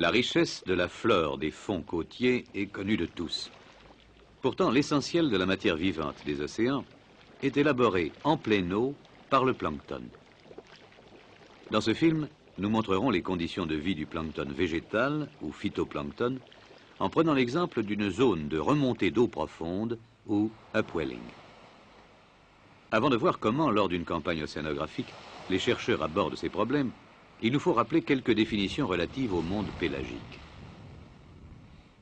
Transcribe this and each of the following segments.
La richesse de la flore des fonds côtiers est connue de tous. Pourtant, l'essentiel de la matière vivante des océans est élaboré en pleine eau par le plancton. Dans ce film, nous montrerons les conditions de vie du plancton végétal ou phytoplancton en prenant l'exemple d'une zone de remontée d'eau profonde ou upwelling. Avant de voir comment, lors d'une campagne océanographique, les chercheurs abordent ces problèmes, il nous faut rappeler quelques définitions relatives au monde pélagique.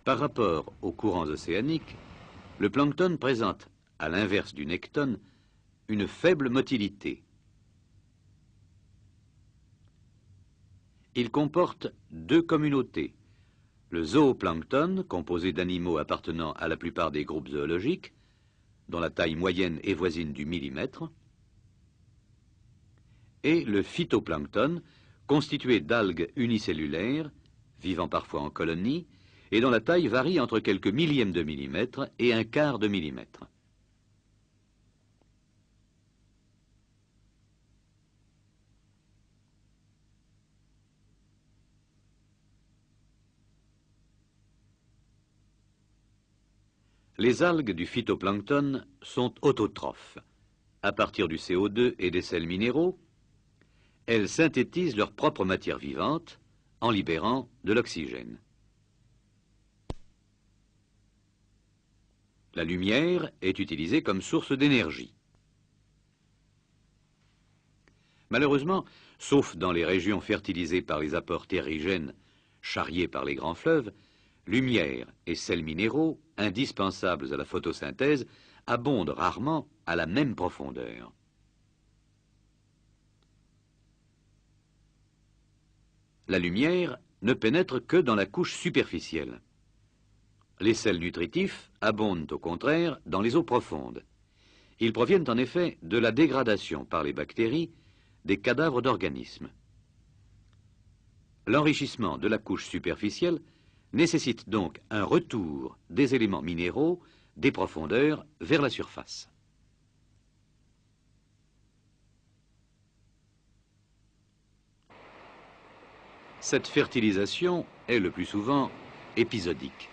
Par rapport aux courants océaniques, le plancton présente, à l'inverse du necton, une faible motilité. Il comporte deux communautés. Le zooplancton, composé d'animaux appartenant à la plupart des groupes zoologiques, dont la taille moyenne est voisine du millimètre, et le phytoplancton, constitué d'algues unicellulaires, vivant parfois en colonies, et dont la taille varie entre quelques millièmes de millimètre et un quart de millimètre. Les algues du phytoplancton sont autotrophes. À partir du CO2 et des sels minéraux, elles synthétisent leur propre matière vivante en libérant de l'oxygène. La lumière est utilisée comme source d'énergie. Malheureusement, sauf dans les régions fertilisées par les apports terrigènes charriés par les grands fleuves, lumière et sels minéraux, indispensables à la photosynthèse, abondent rarement à la même profondeur. La lumière ne pénètre que dans la couche superficielle. Les sels nutritifs abondent au contraire dans les eaux profondes. Ils proviennent en effet de la dégradation par les bactéries des cadavres d'organismes. L'enrichissement de la couche superficielle nécessite donc un retour des éléments minéraux des profondeurs vers la surface. Cette fertilisation est le plus souvent épisodique.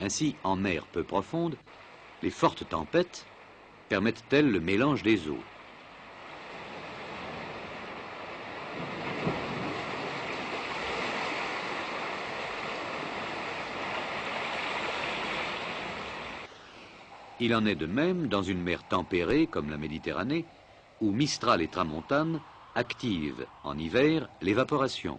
Ainsi, en mer peu profonde, les fortes tempêtes permettent-elles le mélange des eaux. Il en est de même dans une mer tempérée comme la Méditerranée, où Mistral et Tramontane activent en hiver l'évaporation.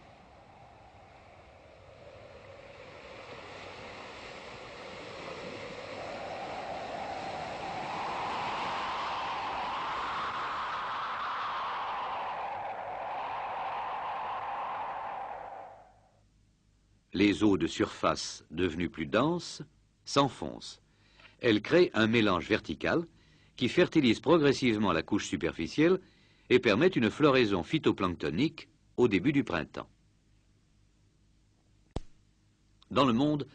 Les eaux de surface, devenues plus denses, s'enfoncent. Elles créent un mélange vertical qui fertilise progressivement la couche superficielle et permet une floraison phytoplanctonique au début du printemps. Dans le monde,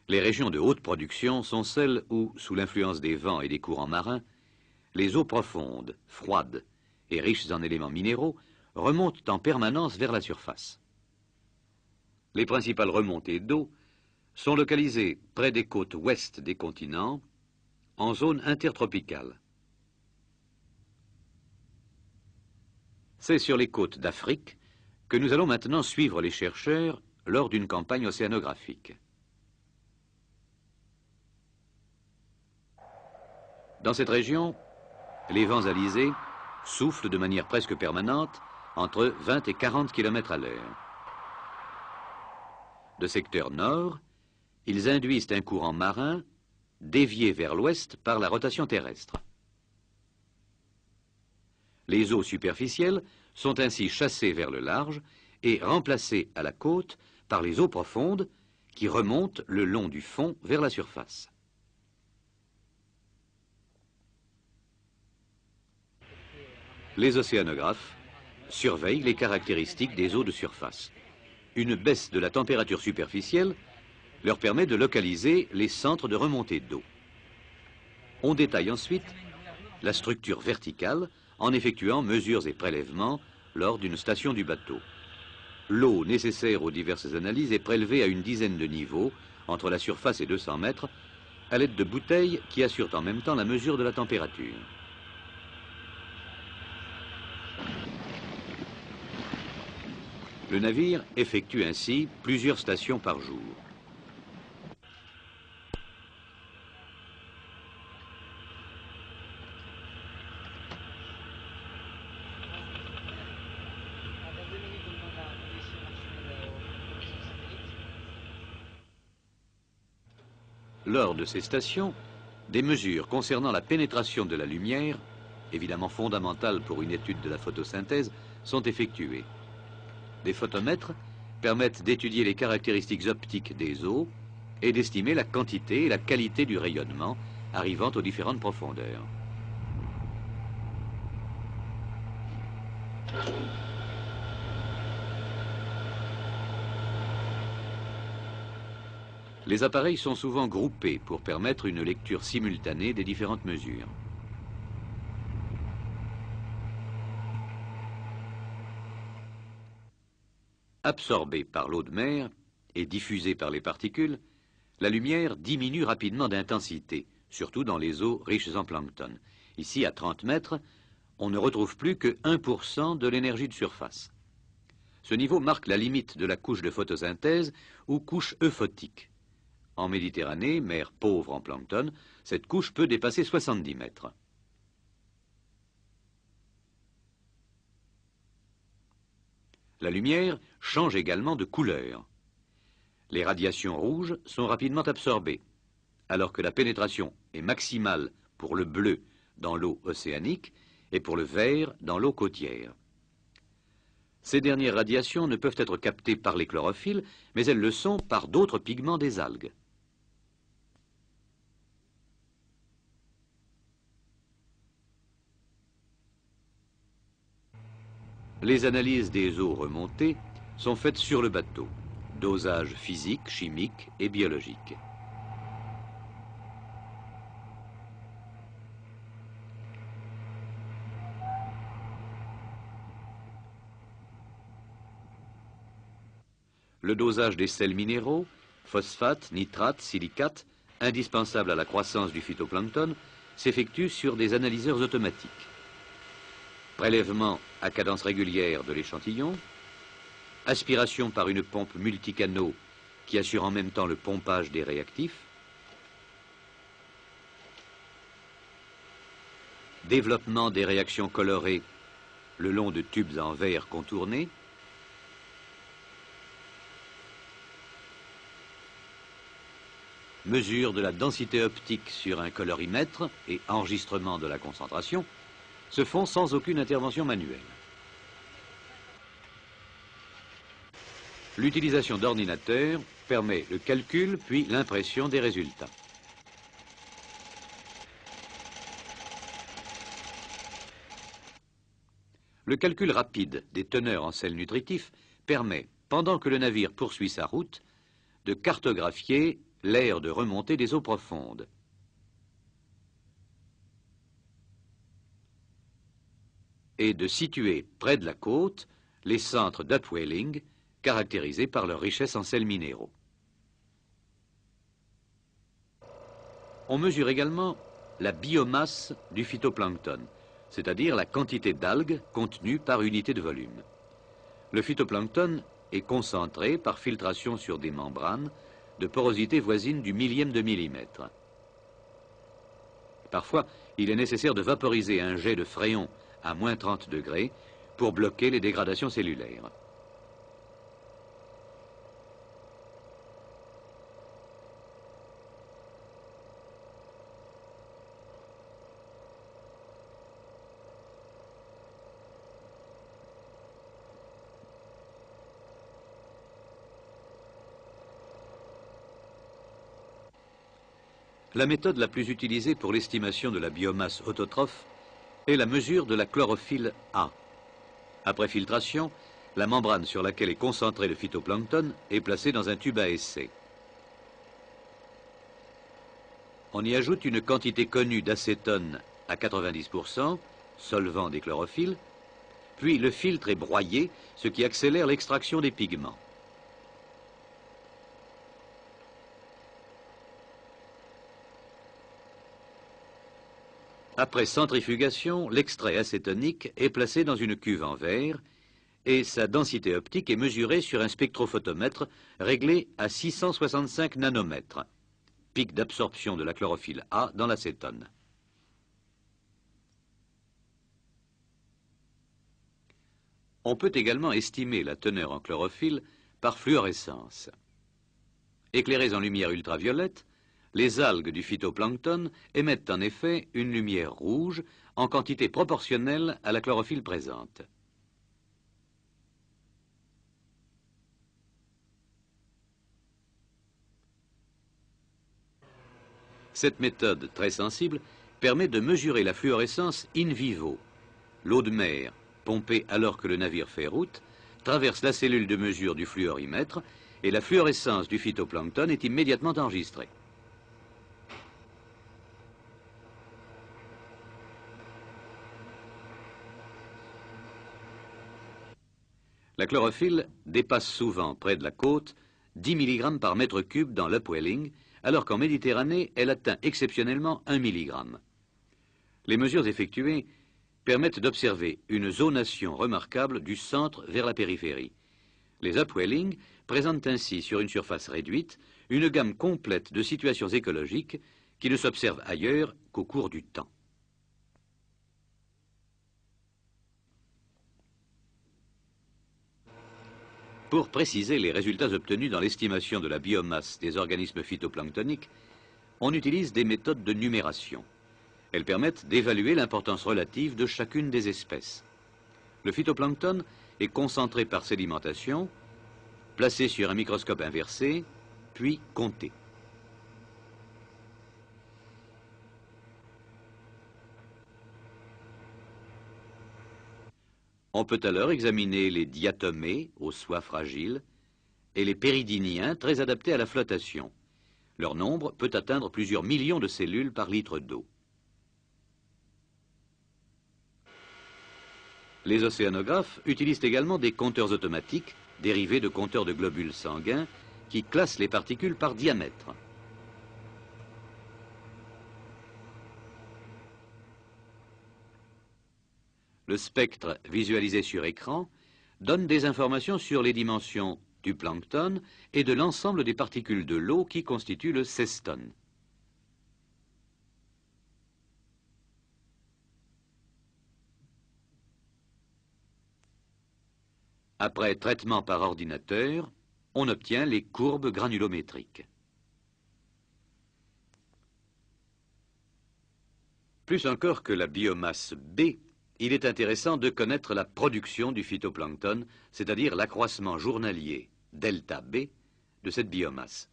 les régions de haute production sont celles où, sous l'influence des vents et des courants marins, les eaux profondes, froides et riches en éléments minéraux remontent en permanence vers la surface. Les principales remontées d'eau sont localisées près des côtes ouest des continents, en zone intertropicale. C'est sur les côtes d'Afrique que nous allons maintenant suivre les chercheurs lors d'une campagne océanographique. Dans cette région, les vents alizés soufflent de manière presque permanente entre 20 et 40 km à l'heure. De secteur nord, ils induisent un courant marin dévié vers l'ouest par la rotation terrestre. Les eaux superficielles sont ainsi chassées vers le large et remplacées à la côte par les eaux profondes qui remontent le long du fond vers la surface. Les océanographes surveillent les caractéristiques des eaux de surface. Une baisse de la température superficielle leur permet de localiser les centres de remontée d'eau. On détaille ensuite la structure verticale en effectuant mesures et prélèvements lors d'une station du bateau. L'eau nécessaire aux diverses analyses est prélevée à une dizaine de niveaux, entre la surface et 200 mètres, à l'aide de bouteilles qui assurent en même temps la mesure de la température. Le navire effectue ainsi plusieurs stations par jour. Lors de ces stations, des mesures concernant la pénétration de la lumière, évidemment fondamentales pour une étude de la photosynthèse, sont effectuées. Des photomètres permettent d'étudier les caractéristiques optiques des eaux et d'estimer la quantité et la qualité du rayonnement arrivant aux différentes profondeurs. Les appareils sont souvent groupés pour permettre une lecture simultanée des différentes mesures. Absorbée par l'eau de mer et diffusée par les particules, la lumière diminue rapidement d'intensité, surtout dans les eaux riches en plancton. Ici, à 30 mètres, on ne retrouve plus que 1% de l'énergie de surface. Ce niveau marque la limite de la couche de photosynthèse ou couche euphotique. En Méditerranée, mer pauvre en plancton, cette couche peut dépasser 70 mètres. La lumière change également de couleur. Les radiations rouges sont rapidement absorbées, alors que la pénétration est maximale pour le bleu dans l'eau océanique et pour le vert dans l'eau côtière. Ces dernières radiations ne peuvent être captées par les chlorophylles, mais elles le sont par d'autres pigments des algues. Les analyses des eaux remontées sont faites sur le bateau, dosage physique, chimique et biologique. Le dosage des sels minéraux, phosphates, nitrates, silicates, indispensables à la croissance du phytoplancton, s'effectue sur des analyseurs automatiques. Prélèvement à cadence régulière de l'échantillon, aspiration par une pompe multicanaux qui assure en même temps le pompage des réactifs, développement des réactions colorées le long de tubes en verre contournés, mesure de la densité optique sur un colorimètre et enregistrement de la concentration se font sans aucune intervention manuelle. L'utilisation d'ordinateurs permet le calcul puis l'impression des résultats. Le calcul rapide des teneurs en sels nutritifs permet, pendant que le navire poursuit sa route, de cartographier l'aire de remontée des eaux profondes. Et de situer près de la côte les centres d'upwelling caractérisés par leur richesse en sels minéraux. On mesure également la biomasse du phytoplancton, c'est-à-dire la quantité d'algues contenues par unité de volume. Le phytoplancton est concentré par filtration sur des membranes de porosité voisine du millième de millimètre. Parfois, il est nécessaire de vaporiser un jet de fréon à moins 30 degrés pour bloquer les dégradations cellulaires. La méthode la plus utilisée pour l'estimation de la biomasse autotrophe est la mesure de la chlorophylle A. Après filtration, la membrane sur laquelle est concentré le phytoplancton est placée dans un tube à essai. On y ajoute une quantité connue d'acétone à 90%, solvant des chlorophylles, puis le filtre est broyé, ce qui accélère l'extraction des pigments. Après centrifugation, l'extrait acétonique est placé dans une cuve en verre et sa densité optique est mesurée sur un spectrophotomètre réglé à 665 nanomètres, pic d'absorption de la chlorophylle A dans l'acétone. On peut également estimer la teneur en chlorophylle par fluorescence. Éclairées en lumière ultraviolette, les algues du phytoplancton émettent en effet une lumière rouge en quantité proportionnelle à la chlorophylle présente. Cette méthode très sensible permet de mesurer la fluorescence in vivo. L'eau de mer, pompée alors que le navire fait route, traverse la cellule de mesure du fluorimètre et la fluorescence du phytoplancton est immédiatement enregistrée. La chlorophylle dépasse souvent, près de la côte, 10 mg par mètre cube dans l'upwelling, alors qu'en Méditerranée, elle atteint exceptionnellement 1 mg. Les mesures effectuées permettent d'observer une zonation remarquable du centre vers la périphérie. Les upwellings présentent ainsi, sur une surface réduite, une gamme complète de situations écologiques qui ne s'observent ailleurs qu'au cours du temps. Pour préciser les résultats obtenus dans l'estimation de la biomasse des organismes phytoplanctoniques, on utilise des méthodes de numération. Elles permettent d'évaluer l'importance relative de chacune des espèces. Le phytoplancton est concentré par sédimentation, placé sur un microscope inversé, puis compté. On peut alors examiner les diatomées aux soies fragiles et les péridiniens très adaptés à la flottation. Leur nombre peut atteindre plusieurs millions de cellules par litre d'eau. Les océanographes utilisent également des compteurs automatiques dérivés de compteurs de globules sanguins qui classent les particules par diamètre. Le spectre visualisé sur écran donne des informations sur les dimensions du plancton et de l'ensemble des particules de l'eau qui constituent le cestone. Après traitement par ordinateur, on obtient les courbes granulométriques. Plus encore que la biomasse B, il est intéressant de connaître la production du phytoplancton, c'est-à-dire l'accroissement journalier delta B, de cette biomasse.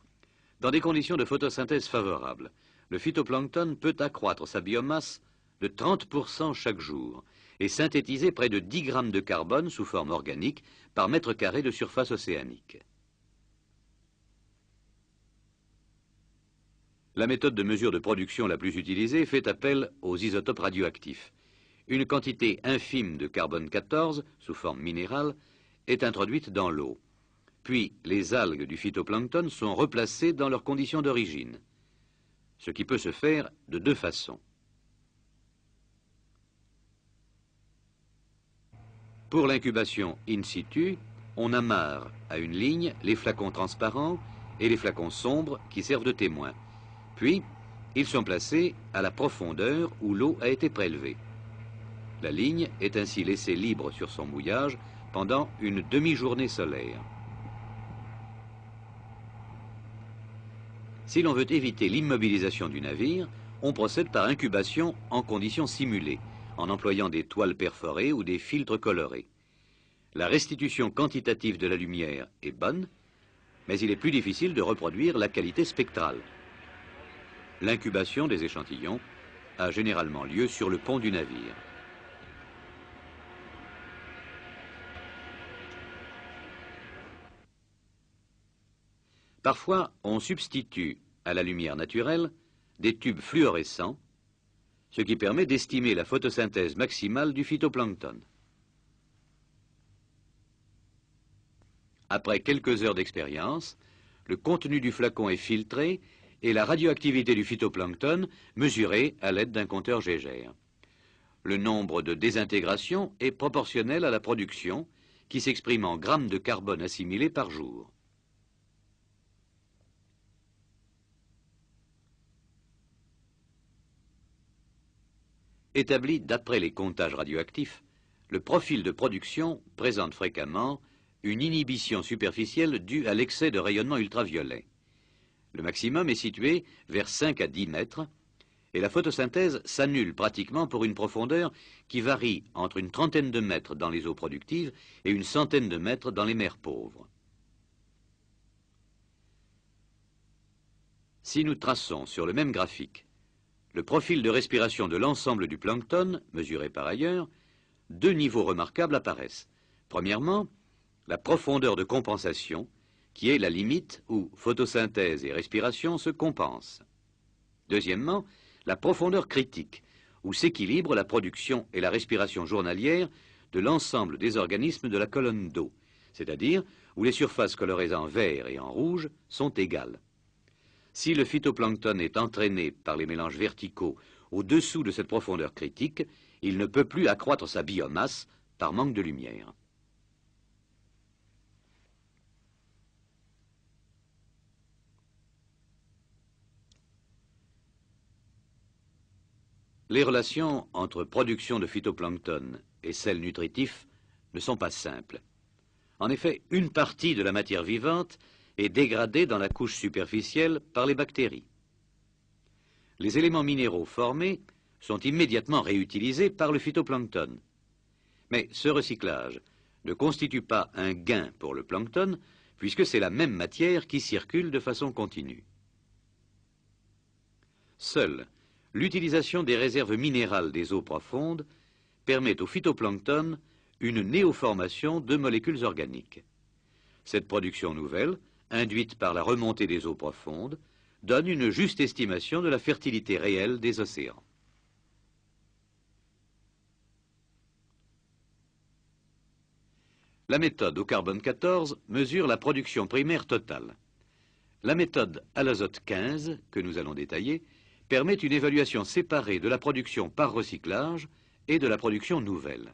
Dans des conditions de photosynthèse favorables, le phytoplancton peut accroître sa biomasse de 30% chaque jour et synthétiser près de 10 grammes de carbone sous forme organique par mètre carré de surface océanique. La méthode de mesure de production la plus utilisée fait appel aux isotopes radioactifs. Une quantité infime de carbone 14, sous forme minérale, est introduite dans l'eau. Puis les algues du phytoplancton sont replacées dans leurs conditions d'origine, ce qui peut se faire de deux façons. Pour l'incubation in situ, on amarre à une ligne les flacons transparents et les flacons sombres qui servent de témoins. Puis, ils sont placés à la profondeur où l'eau a été prélevée. La ligne est ainsi laissée libre sur son mouillage pendant une demi-journée solaire. Si l'on veut éviter l'immobilisation du navire, on procède par incubation en conditions simulées, en employant des toiles perforées ou des filtres colorés. La restitution quantitative de la lumière est bonne, mais il est plus difficile de reproduire la qualité spectrale. L'incubation des échantillons a généralement lieu sur le pont du navire. Parfois, on substitue à la lumière naturelle des tubes fluorescents, ce qui permet d'estimer la photosynthèse maximale du phytoplancton. Après quelques heures d'expérience, le contenu du flacon est filtré et la radioactivité du phytoplancton mesurée à l'aide d'un compteur Geiger. Le nombre de désintégrations est proportionnel à la production, qui s'exprime en grammes de carbone assimilés par jour. Établi d'après les comptages radioactifs, le profil de production présente fréquemment une inhibition superficielle due à l'excès de rayonnement ultraviolet. Le maximum est situé vers 5 à 10 mètres et la photosynthèse s'annule pratiquement pour une profondeur qui varie entre une trentaine de mètres dans les eaux productives et une centaine de mètres dans les mers pauvres. Si nous traçons sur le même graphique le profil de respiration de l'ensemble du plancton, mesuré par ailleurs, deux niveaux remarquables apparaissent. Premièrement, la profondeur de compensation, qui est la limite où photosynthèse et respiration se compensent. Deuxièmement, la profondeur critique, où s'équilibrent la production et la respiration journalière de l'ensemble des organismes de la colonne d'eau, c'est-à-dire où les surfaces colorées en vert et en rouge sont égales. Si le phytoplancton est entraîné par les mélanges verticaux au-dessous de cette profondeur critique, il ne peut plus accroître sa biomasse par manque de lumière. Les relations entre production de phytoplancton et sels nutritifs ne sont pas simples. En effet, une partie de la matière vivante est dégradée dans la couche superficielle par les bactéries. Les éléments minéraux formés sont immédiatement réutilisés par le phytoplancton. Mais ce recyclage ne constitue pas un gain pour le plancton, puisque c'est la même matière qui circule de façon continue. Seule l'utilisation des réserves minérales des eaux profondes permet au phytoplancton une néoformation de molécules organiques. Cette production nouvelle, induite par la remontée des eaux profondes, donne une juste estimation de la fertilité réelle des océans. La méthode au carbone 14 mesure la production primaire totale. La méthode à l'azote 15, que nous allons détailler, permet une évaluation séparée de la production par recyclage et de la production nouvelle.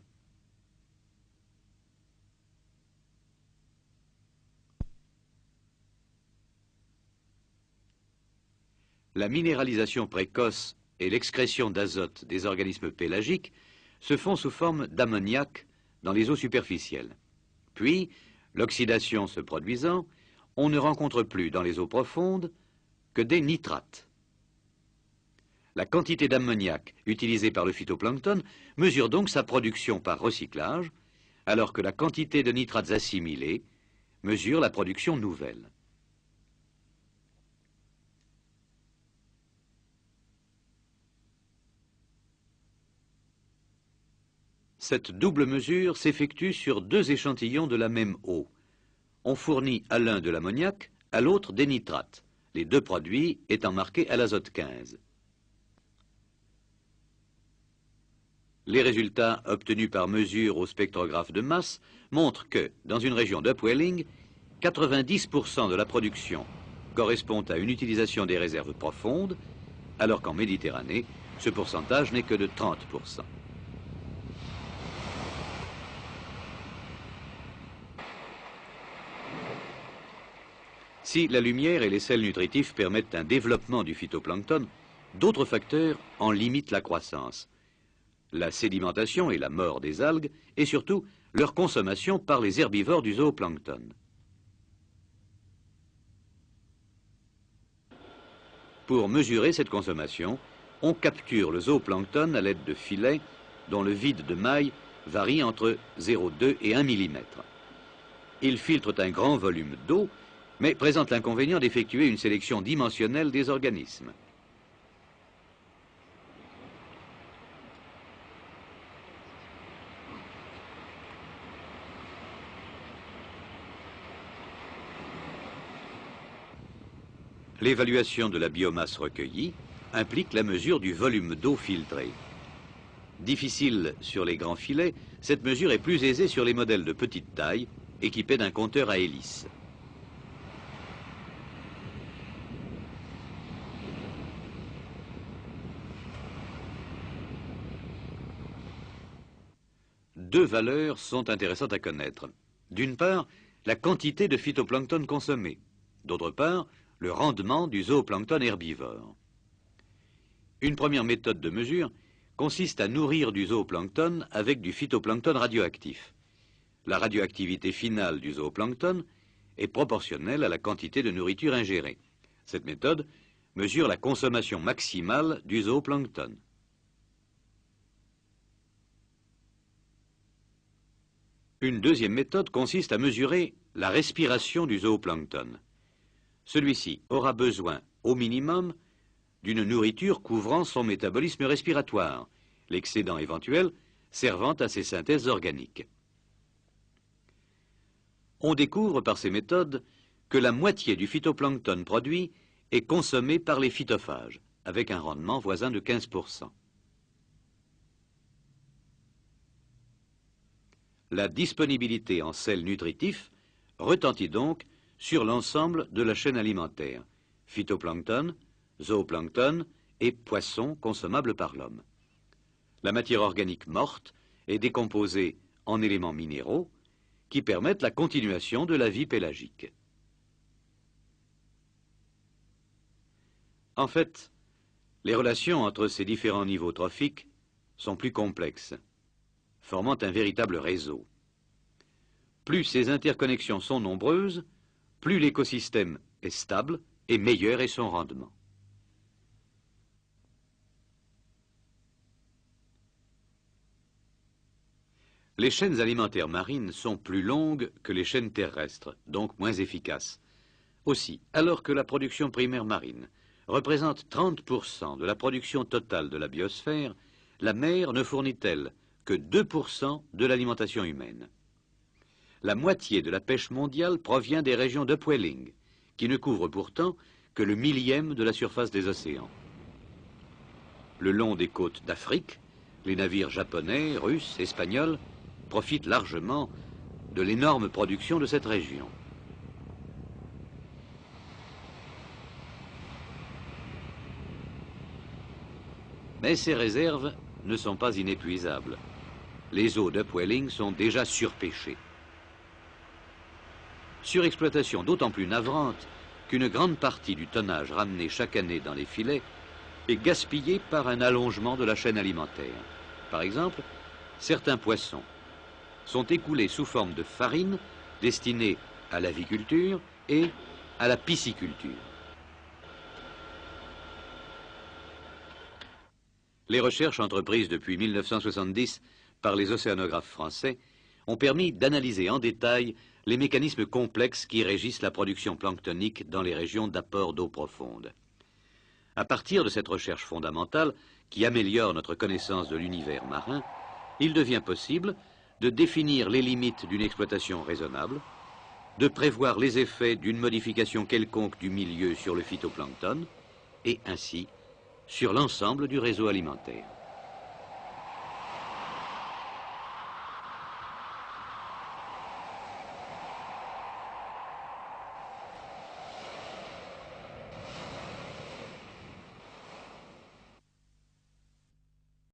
La minéralisation précoce et l'excrétion d'azote des organismes pélagiques se font sous forme d'ammoniac dans les eaux superficielles. Puis, l'oxydation se produisant, on ne rencontre plus dans les eaux profondes que des nitrates. La quantité d'ammoniac utilisée par le phytoplancton mesure donc sa production par recyclage, alors que la quantité de nitrates assimilés mesure la production nouvelle. Cette double mesure s'effectue sur deux échantillons de la même eau. On fournit à l'un de l'ammoniac, à l'autre des nitrates, les deux produits étant marqués à l'azote 15. Les résultats obtenus par mesure au spectrographe de masse montrent que, dans une région d'upwelling, 90% de la production correspond à une utilisation des réserves profondes, alors qu'en Méditerranée, ce pourcentage n'est que de 30%. Si la lumière et les sels nutritifs permettent un développement du phytoplancton, d'autres facteurs en limitent la croissance. La sédimentation et la mort des algues, et surtout leur consommation par les herbivores du zooplancton. Pour mesurer cette consommation, on capture le zooplancton à l'aide de filets dont le vide de maille varie entre 0,2 et 1 mm. Ils filtrent un grand volume d'eau, mais présentent l'inconvénient d'effectuer une sélection dimensionnelle des organismes. L'évaluation de la biomasse recueillie implique la mesure du volume d'eau filtré. Difficile sur les grands filets, cette mesure est plus aisée sur les modèles de petite taille, équipés d'un compteur à hélice. Deux valeurs sont intéressantes à connaître. D'une part, la quantité de phytoplancton consommée. D'autre part, le rendement du zooplancton herbivore. Une première méthode de mesure consiste à nourrir du zooplancton avec du phytoplancton radioactif. La radioactivité finale du zooplancton est proportionnelle à la quantité de nourriture ingérée. Cette méthode mesure la consommation maximale du zooplancton. Une deuxième méthode consiste à mesurer la respiration du zooplancton. Celui-ci aura besoin, au minimum, d'une nourriture couvrant son métabolisme respiratoire, l'excédent éventuel servant à ses synthèses organiques. On découvre par ces méthodes que la moitié du phytoplancton produit est consommée par les phytophages, avec un rendement voisin de 15%. La disponibilité en sels nutritifs retentit donc sur l'ensemble de la chaîne alimentaire, phytoplancton, zooplancton et poissons consommables par l'homme. La matière organique morte est décomposée en éléments minéraux qui permettent la continuation de la vie pélagique. En fait, les relations entre ces différents niveaux trophiques sont plus complexes, formant un véritable réseau. Plus ces interconnexions sont nombreuses, plus l'écosystème est stable et meilleur est son rendement. Les chaînes alimentaires marines sont plus longues que les chaînes terrestres, donc moins efficaces. Aussi, alors que la production primaire marine représente 30% de la production totale de la biosphère, la mer ne fournit-elle que 2% de l'alimentation humaine. La moitié de la pêche mondiale provient des régions d'upwelling, qui ne couvrent pourtant que le millième de la surface des océans. Le long des côtes d'Afrique, les navires japonais, russes, espagnols profitent largement de l'énorme production de cette région. Mais ces réserves ne sont pas inépuisables. Les eaux d'upwelling sont déjà surpêchées. Surexploitation d'autant plus navrante qu'une grande partie du tonnage ramené chaque année dans les filets est gaspillée par un allongement de la chaîne alimentaire. Par exemple, certains poissons sont écoulés sous forme de farine destinée à l'aviculture et à la pisciculture. Les recherches entreprises depuis 1970 par les océanographes français ont permis d'analyser en détail les mécanismes complexes qui régissent la production planctonique dans les régions d'apport d'eau profonde. À partir de cette recherche fondamentale, qui améliore notre connaissance de l'univers marin, il devient possible de définir les limites d'une exploitation raisonnable, de prévoir les effets d'une modification quelconque du milieu sur le phytoplancton, et ainsi sur l'ensemble du réseau alimentaire.